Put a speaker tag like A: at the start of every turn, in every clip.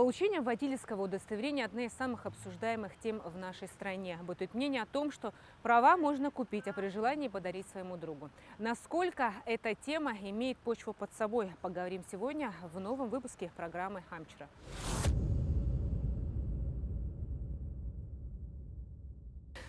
A: Получение водительского удостоверения – одна из самых обсуждаемых тем в нашей стране. Бытует мнение о том, что права можно купить, а при желании подарить своему другу. Насколько эта тема имеет почву под собой, поговорим сегодня в новом выпуске программы «Амчра».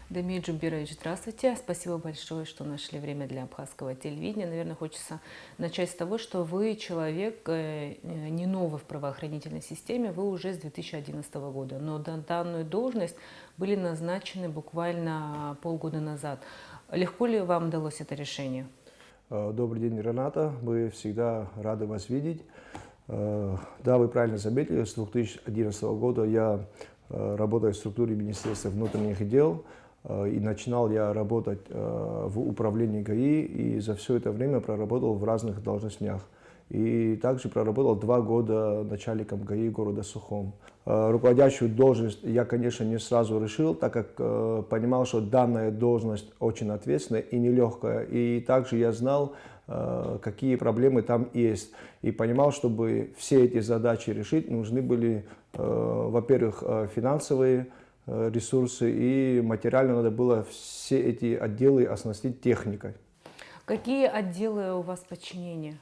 A: Дамир Джумбирович, здравствуйте. Спасибо большое, что нашли время для абхазского телевидения. Наверное, хочется начать с того, что вы человек не новый в правоохранительной системе, вы уже с 2011 года, но на данную должность были назначены буквально полгода назад. Легко ли вам удалось это решение?
B: Добрый день, Рената. Мы всегда рады вас видеть. Да, вы правильно заметили, с 2011 года я работаю в структуре Министерства внутренних дел. И начинал я работать в управлении ГАИ, и за все это время проработал в разных должностях. И также проработал 2 года начальником ГАИ города Сухом. Руководящую должность я, конечно, не сразу решил, так как понимал, что данная должность очень ответственная и нелегкая. И также я знал, какие проблемы там есть. И понимал, чтобы все эти задачи решить, нужны были, во-первых, финансовые ресурсы, и материально надо было все эти отделы оснастить техникой.
A: Какие отделы у вас подчинения?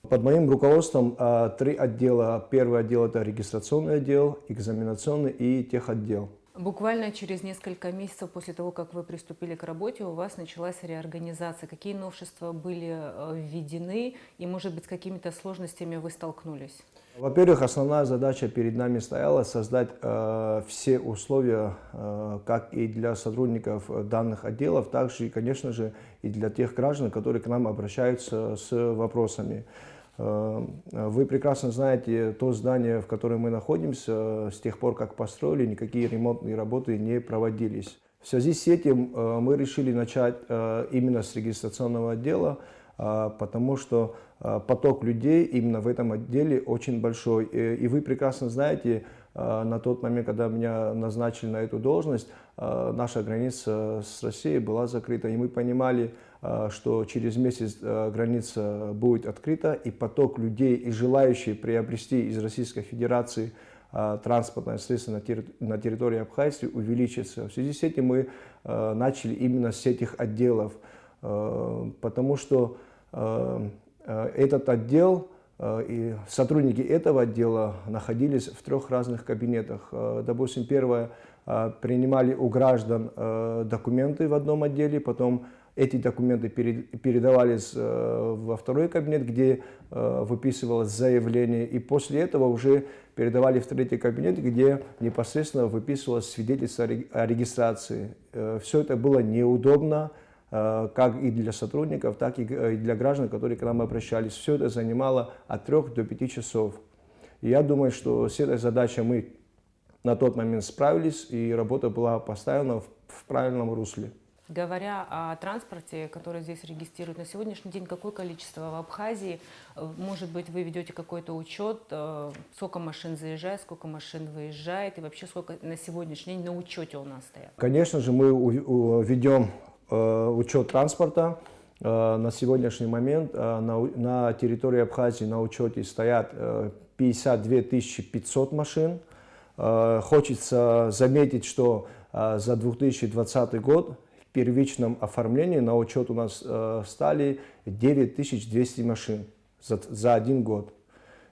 B: Под моим руководством 3 отдела. Первый отдел – это регистрационный отдел, экзаменационный и техотдел.
A: Буквально через несколько месяцев после того, как вы приступили к работе, у вас началась реорганизация. Какие новшества были введены и, может быть, с какими-то сложностями вы столкнулись?
B: Во-первых, основная задача перед нами стояла создать все условия, как и для сотрудников данных отделов, так же, конечно же, и для тех граждан, которые к нам обращаются с вопросами. Вы прекрасно знаете, то здание, в котором мы находимся, с тех пор, как построили, никакие ремонтные работы не проводились. В связи с этим мы решили начать именно с регистрационного отдела, потому что поток людей именно в этом отделе очень большой. И вы прекрасно знаете, на тот момент, когда меня назначили на эту должность, наша граница с Россией была закрыта. И мы понимали, что через месяц граница будет открыта, и поток людей, и желающих приобрести из Российской Федерации транспортное средство на территории Абхазии увеличится. В связи с этим мы начали именно с этих отделов, потому что этот отдел и сотрудники этого отдела находились в 3 разных кабинетах. Допустим, первое, принимали у граждан документы в одном отделе, потом эти документы передавались во 2 кабинет, где выписывалось заявление, и после этого уже передавали в 3 кабинет, где непосредственно выписывалось свидетельство о регистрации. Все это было неудобно, как и для сотрудников, так и для граждан, которые к нам обращались. Все это занимало от 3 до 5 часов. И я думаю, что с этой задачей мы на тот момент справились, и работа была поставлена в правильном русле.
A: Говоря о транспорте, который здесь регистрируют на сегодняшний день, какое количество в Абхазии? Может быть, вы ведете какой-то учет, сколько машин заезжает, сколько машин выезжает, и вообще сколько на сегодняшний день на учете у нас стоят?
B: Конечно же, мы ведем учет транспорта. На сегодняшний момент на территории Абхазии на учете стоят 52 500 машин. Хочется заметить, что за 2020 год в первичном оформлении на учет у нас стали 9200 машин за 1 год.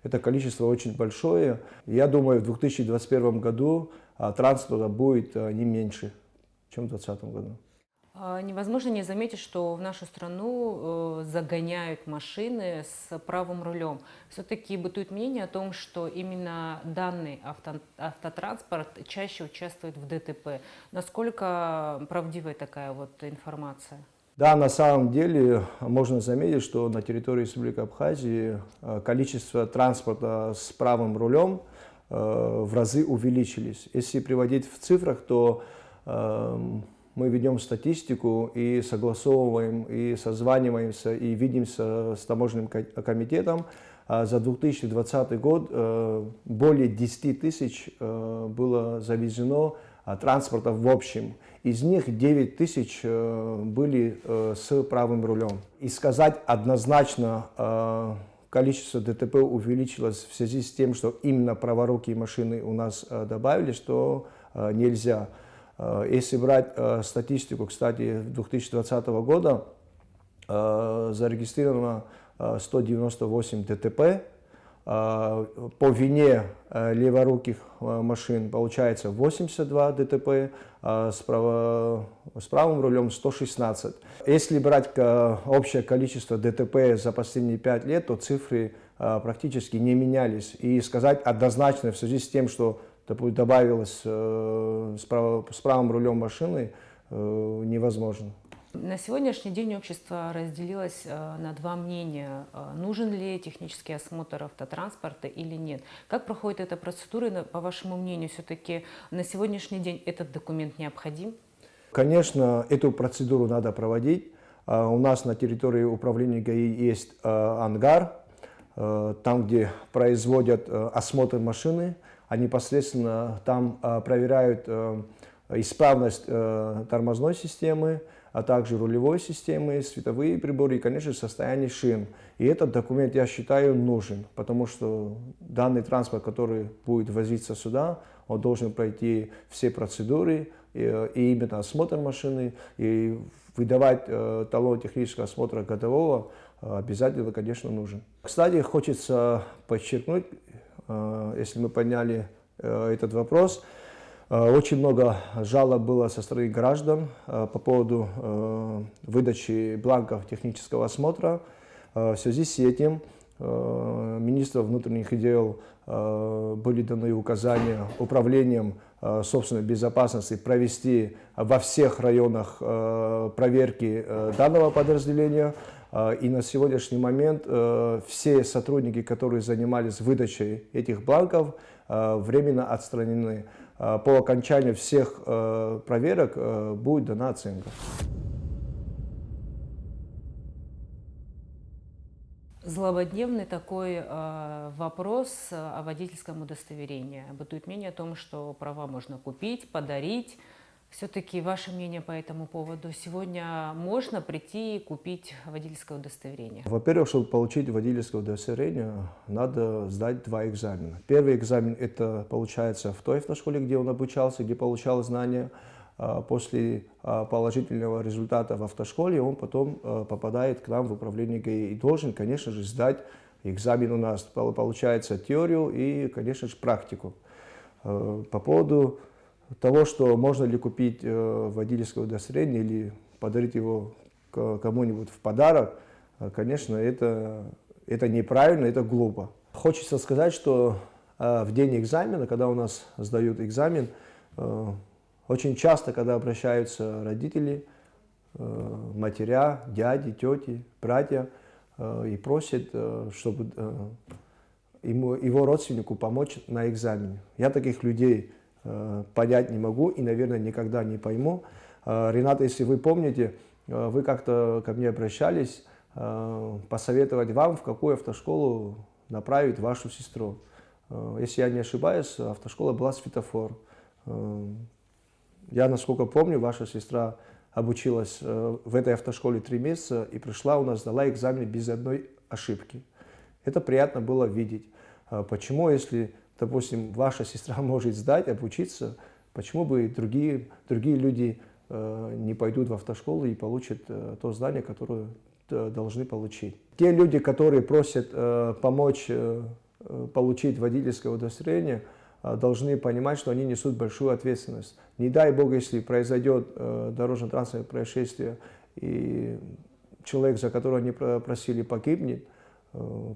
B: Это количество очень большое. Я думаю, в 2021 году транспорта будет не меньше, чем в 2020 году.
A: Невозможно не заметить, что в нашу страну загоняют машины с правым рулем. Все-таки бытует мнение о том, что именно данный автотранспорт чаще участвует в ДТП. Насколько правдивая такая вот информация?
B: Да, на самом деле можно заметить, что на территории Республики Абхазии количество транспорта с правым рулем в разы увеличились. Если приводить в цифрах, то мы ведем статистику и согласовываем, и созваниваемся, и видимся с таможенным комитетом. За 2020 год более 10 тысяч было завезено транспорта в общем. Из них 9 тысяч были с правым рулем. И сказать однозначно, количество ДТП увеличилось в связи с тем, что именно праворукие машины у нас добавились, то нельзя. Если брать статистику, кстати, 2020 года зарегистрировано 198 ДТП. По вине леворуких машин получается 82 ДТП, с правым рулем 116. Если брать общее количество ДТП за последние 5 лет, то цифры практически не менялись. И сказать однозначно в связи с тем, что добавилось с правым рулем машины, невозможно.
A: На сегодняшний день общество разделилось на два мнения. Нужен ли технический осмотр автотранспорта или нет? Как проходит эта процедура? По вашему мнению, все-таки на сегодняшний день этот документ необходим?
B: Конечно, эту процедуру надо проводить. У нас на территории управления ГАИ есть ангар, там, где производят осмотр машины. Они непосредственно там проверяют исправность тормозной системы, а также рулевой системы, световые приборы и, конечно, состояние шин. И этот документ, я считаю, нужен, потому что данный транспорт, который будет возиться сюда, он должен пройти все процедуры, и именно осмотр машины, и выдавать талон технического осмотра годового обязательно, конечно, нужен. Кстати, хочется подчеркнуть, если мы подняли этот вопрос, очень много жалоб было со стороны граждан по поводу выдачи бланков технического осмотра. В связи с этим министру внутренних дел были даны указания управлением собственной безопасности провести во всех районах проверки данного подразделения. И на сегодняшний момент все сотрудники, которые занимались выдачей этих бланков, временно отстранены. По окончанию всех проверок будет дана оценка.
A: Злободневный такой вопрос о водительском удостоверении. Бытует мнение о том, что права можно купить, подарить. Все-таки ваше мнение по этому поводу? Сегодня можно прийти и купить водительское удостоверение?
B: Во-первых, чтобы получить водительское удостоверение, надо сдать 2 экзамена. Первый экзамен это получается в той автошколе, где он обучался, где получал знания. После положительного результата в автошколе он потом попадает к нам в управление ГАИ и должен, конечно же, сдать экзамен у нас. Получается теорию и, конечно же, практику. По поводу того, что можно ли купить водительское удостоверение или подарить его кому-нибудь в подарок, конечно, это неправильно, это глупо. Хочется сказать, что в день экзамена, когда у нас сдают экзамен, очень часто, когда обращаются родители, матеря, дяди, тети, братья, и просят, чтобы его родственнику помочь на экзамене. Я таких людей понять не могу и, наверное, никогда не пойму. Рената, если вы помните, вы как-то ко мне обращались посоветовать вам, в какую автошколу направить вашу сестру. Если я не ошибаюсь, автошкола была «Светофор». Я, насколько помню, ваша сестра обучилась в этой автошколе 3 месяца и пришла у нас, сдала экзамен без одной ошибки. Это приятно было видеть. Почему, если, допустим, ваша сестра может сдать, обучиться, почему бы другие люди не пойдут в автошколу и получат то знание, которое должны получить? Те люди, которые просят помочь получить водительское удостоверение, должны понимать, что они несут большую ответственность. Не дай Бог, если произойдет дорожно-транспортное происшествие, и человек, за которого они просили, погибнет,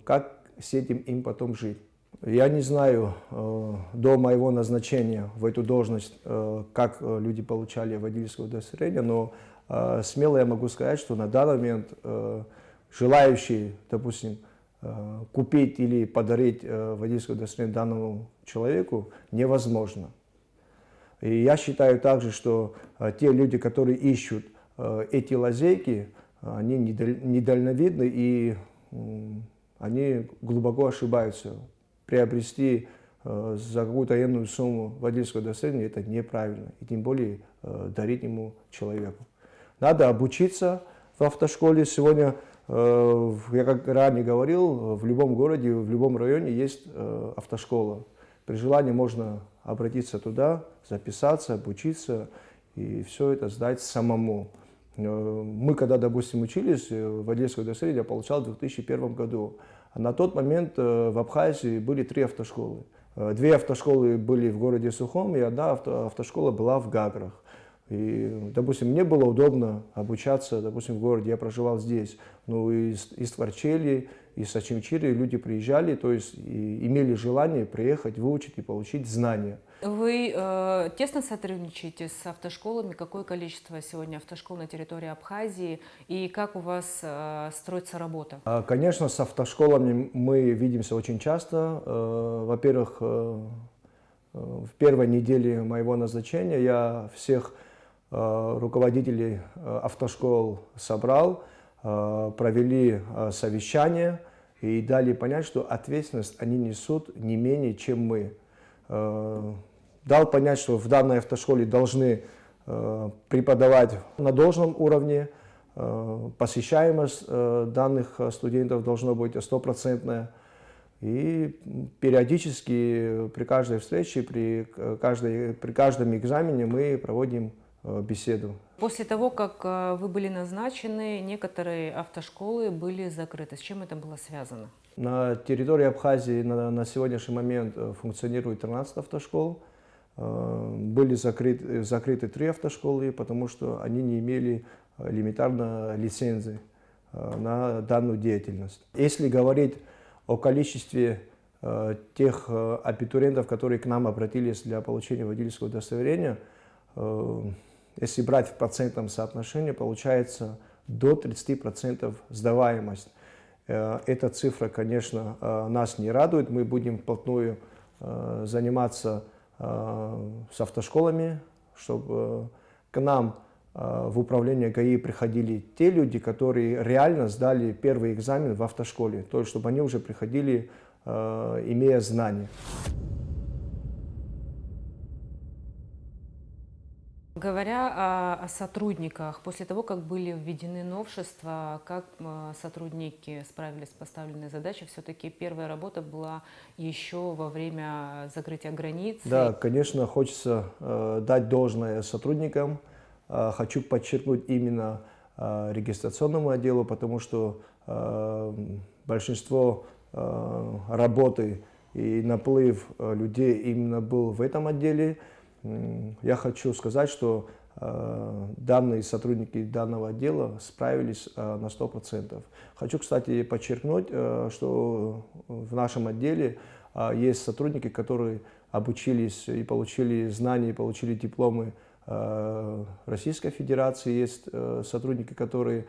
B: как с этим им потом жить? Я не знаю до моего назначения в эту должность, как люди получали водительское удостоверение, но смело я могу сказать, что на данный момент желающие, допустим, купить или подарить водительское удостоверение данному человеку невозможно. И я считаю также, что те люди, которые ищут эти лазейки, они недальновидны и они глубоко ошибаются. Приобрести за какую-то энную сумму водительское удостоверение – это неправильно, и тем более дарить ему человеку. Надо обучиться в автошколе. Сегодня Я как ранее говорил, в любом городе, в любом районе есть автошкола. При желании можно обратиться туда, записаться, обучиться и все это сдать самому. Мы, когда, допустим, учились в водительское удостоверение, я получал в 2001 году. На тот момент в Абхазии были 3 автошколы. 2 автошколы были в городе Сухом, и 1 автошкола была в Гаграх. И, допустим, мне было удобно обучаться, допустим, в городе, я проживал здесь. Ну, из Творчели, из Очимчири люди приезжали, то есть и имели желание приехать, выучить и получить знания.
A: Вы тесно сотрудничаете с автошколами? Какое количество сегодня автошкол на территории Абхазии? И как у вас строится работа?
B: Конечно, с автошколами мы видимся очень часто. Во-первых, в первой неделе моего назначения я всех руководителей автошкол собрал, провели совещание и дали понять, что ответственность они несут не менее, чем мы. Дал понять, что в данной автошколе должны преподавать на должном уровне, посещаемость данных студентов должно быть 100%. И периодически при каждой встрече, при каждом экзамене мы проводим беседу.
A: После того, как вы были назначены, некоторые автошколы были закрыты. С чем это было связано?
B: На территории Абхазии на сегодняшний момент функционирует 13 автошкол. Были закрыты 3 автошколы, потому что они не имели элементарно лицензии на данную деятельность. Если говорить о количестве тех абитуриентов, которые к нам обратились для получения водительского удостоверения, если брать в процентном соотношении, получается до 30% сдаваемость. Эта цифра, конечно, нас не радует. Мы будем вплотную заниматься с автошколами, чтобы к нам в управление ГАИ приходили те люди, которые реально сдали первый экзамен в автошколе, то есть чтобы они уже приходили, имея знания.
A: Говоря о сотрудниках, после того, как были введены новшества, как сотрудники справились с поставленной задачей, все-таки первая работа была еще во время закрытия границ.
B: Да, конечно, хочется дать должное сотрудникам. Хочу подчеркнуть именно регистрационному отделу, потому что большинство работы и наплыв людей именно был в этом отделе. Я хочу сказать, что данные сотрудники данного отдела справились на 100%. Хочу, кстати, подчеркнуть, что в нашем отделе есть сотрудники, которые обучились и получили знания, и получили дипломы Российской Федерации. Есть сотрудники, которые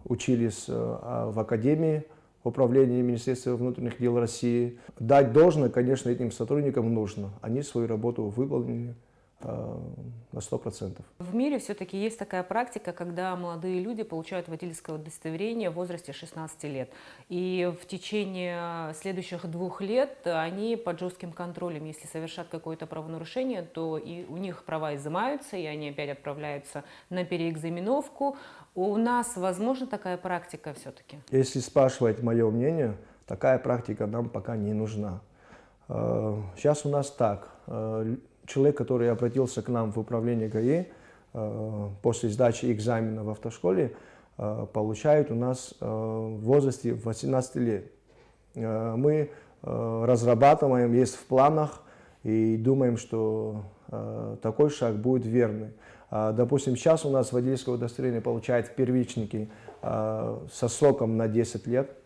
B: учились в Академии управления Министерства внутренних дел России. Дать должное, конечно, этим сотрудникам нужно. Они свою работу выполнили на 100%.
A: В мире все-таки есть такая практика, когда молодые люди получают водительское удостоверение в возрасте 16 лет. И в течение следующих 2 лет они под жестким контролем. Если совершат какое-то правонарушение, то и у них права изымаются, и они опять отправляются на переэкзаменовку. У нас возможна такая практика все-таки?
B: Если спрашивать мое мнение, такая практика нам пока не нужна. Сейчас у нас так. Человек, который обратился к нам в управление ГАИ после сдачи экзамена в автошколе, получает у нас в возрасте 18 лет. Мы разрабатываем, есть в планах и думаем, что такой шаг будет верный. Допустим, сейчас у нас водительское удостоверение получают первичники со сроком на 10 лет.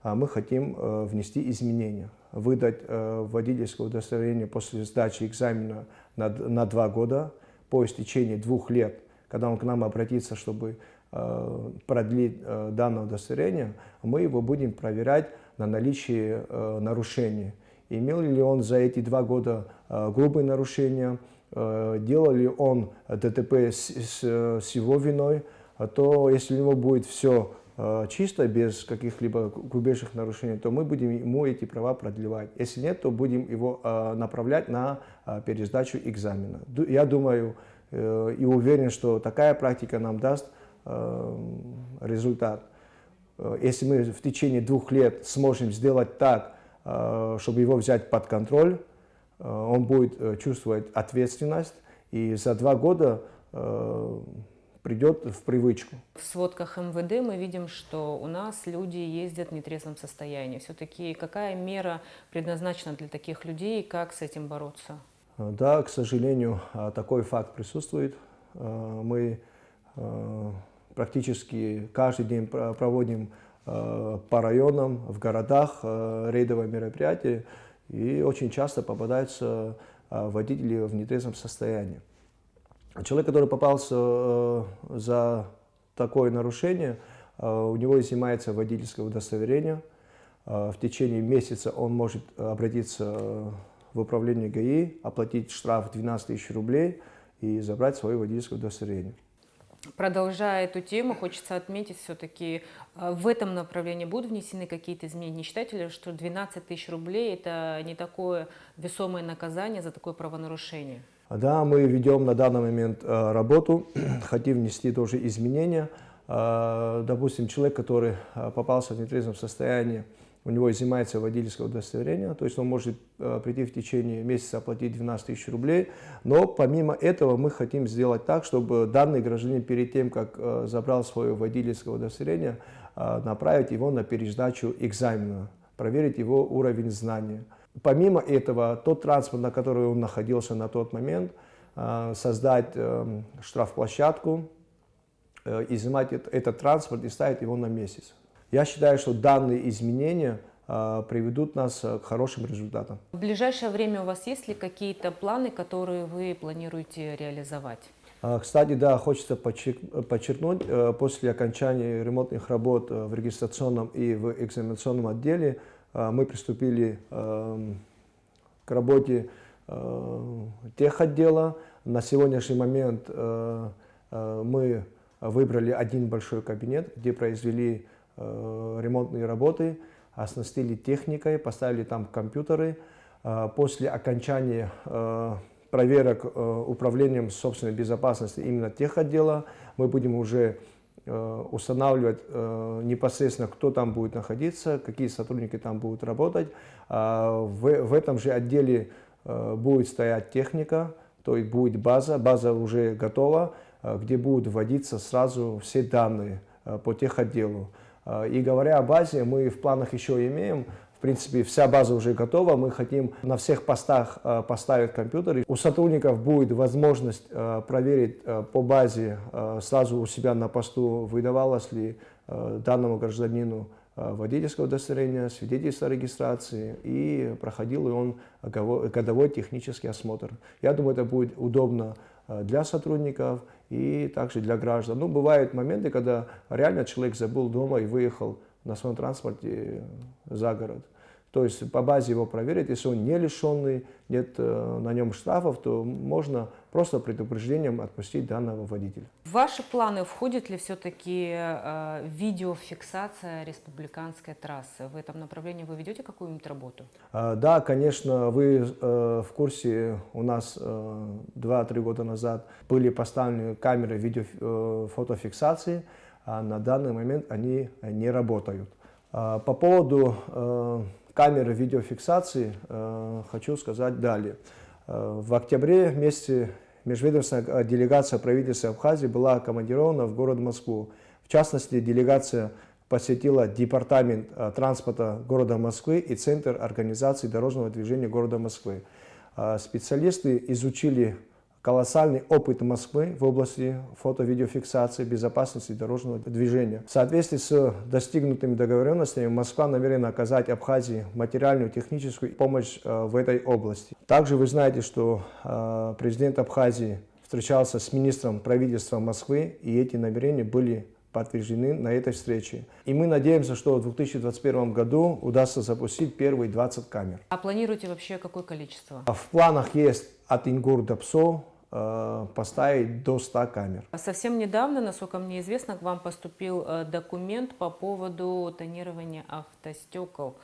B: Мы хотим внести изменения, выдать водительское удостоверение после сдачи экзамена на 2 года, по истечении 2 лет, когда он к нам обратится, чтобы продлить данное удостоверение, мы его будем проверять на наличие нарушений. Имел ли он за эти 2 года грубые нарушения, делал ли он ДТП с его виной, то если у него будет все чисто, без каких-либо грубейших нарушений, то мы будем ему эти права продлевать. Если нет, то будем его направлять на пересдачу экзамена. Я думаю и уверен, что такая практика нам даст результат. если мы в течение 2 лет сможем сделать так, чтобы его взять под контроль, он будет чувствовать ответственность и за 2 года придет в привычку.
A: В сводках МВД мы видим, что у нас люди ездят в нетрезвом состоянии. Все-таки какая мера предназначена для таких людей и как с этим бороться?
B: Да, к сожалению, такой факт присутствует. Мы практически каждый день проводим по районам, в городах рейдовые мероприятия, и очень часто попадаются водители в нетрезвом состоянии. Человек, который попался за такое нарушение, у него изъимается водительское удостоверение. В течение месяца он может обратиться в управление ГАИ, оплатить штраф 12 тысяч рублей и забрать свое водительское удостоверение.
A: Продолжая эту тему, хочется отметить, все-таки в этом направлении будут внесены какие-то изменения. Не считаете ли, что 12 тысяч рублей – это не такое весомое наказание за такое правонарушение?
B: Да, мы ведем на данный момент работу, хотим внести тоже изменения. Допустим, человек, который попался в нетрезвом состоянии, у него изъимается водительское удостоверение, то есть он может прийти в течение месяца оплатить 12 тысяч рублей. Но помимо этого мы хотим сделать так, чтобы данный гражданин перед тем, как забрал свое водительское удостоверение, направить его на пересдачу экзамена, проверить его уровень знания. Помимо этого, тот транспорт, на который он находился на тот момент, создать штрафплощадку, изымать этот транспорт и ставить его на месяц. Я считаю, что данные изменения приведут нас к хорошим результатам.
A: В ближайшее время у вас есть ли какие-то планы, которые вы планируете реализовать?
B: Кстати, да, хочется подчеркнуть, после окончания ремонтных работ в регистрационном и в экзаменационном отделе мы приступили к работе техотдела. На сегодняшний момент мы выбрали один большой кабинет, где произвели ремонтные работы, оснастили техникой, поставили там компьютеры. После окончания проверок управлением собственной безопасности именно техотдела мы будем уже устанавливать непосредственно, кто там будет находиться, какие сотрудники там будут работать. В этом же отделе будет стоять техника, то есть будет база уже готова, где будут вводиться сразу все данные по техотделу. И говоря о базе, мы в планах еще имеем, в принципе, вся база уже готова, мы хотим на всех постах поставить компьютеры. У сотрудников будет возможность проверить по базе сразу у себя на посту, выдавалось ли данному гражданину водительское удостоверение, свидетельство о регистрации и проходил ли он годовой технический осмотр. Я думаю, это будет удобно для сотрудников и также для граждан. Ну, бывают моменты, когда реально человек забыл дома и выехал на своем транспорте за город. То есть по базе его проверить, если он не лишенный, нет на нем штрафов, то можно просто предупреждением отпустить данного водителя.
A: В ваши планы входит ли все-таки видеофиксация республиканской трассы? В этом направлении вы ведете какую-нибудь работу?
B: Да, конечно, вы в курсе, у нас 2-3 года назад были поставлены камеры видеофотофиксации, а на данный момент они не работают. По поводу камеры видеофиксации хочу сказать далее. В октябре вместе межведомственная делегация правительства Абхазии была командирована в город Москву. В частности, делегация посетила департамент транспорта города Москвы и Центр организации дорожного движения города Москвы. Специалисты изучили колоссальный опыт Москвы в области фото-видеофиксации безопасности дорожного движения. В соответствии с достигнутыми договоренностями Москва намерена оказать Абхазии материальную и техническую помощь в этой области. Также вы знаете, что президент Абхазии встречался с министром правительства Москвы, и эти намерения были подтверждены на этой встрече. И мы надеемся, что в 2021 году удастся запустить первые 20 камер.
A: А планируете вообще какое количество?
B: В планах есть от Ингур до Псо поставить до 100 камер.
A: Совсем недавно, насколько мне известно, к вам поступил документ по поводу тонирования автостекол.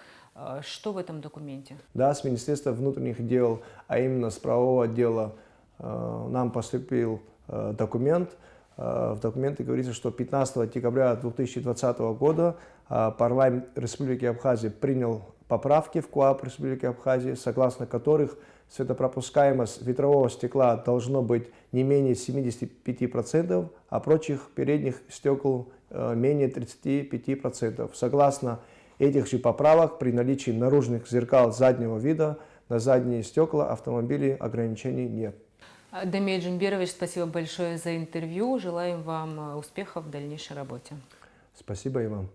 A: Что в этом документе?
B: Да, с Министерства внутренних дел, а именно с правового отдела нам поступил документ, в документе говорится, что 15 декабря 2020 года парламент Республики Абхазия принял поправки в КоАП Республики Абхазии, согласно которых светопропускаемость ветрового стекла должно быть не менее 75%, а прочих передних стекол менее 35%. Согласно этих же поправок, при наличии наружных зеркал заднего вида на задние стекла автомобилей ограничений нет.
A: Дамир Джумбирович, спасибо большое за интервью. Желаем вам успехов в дальнейшей работе.
B: Спасибо и вам.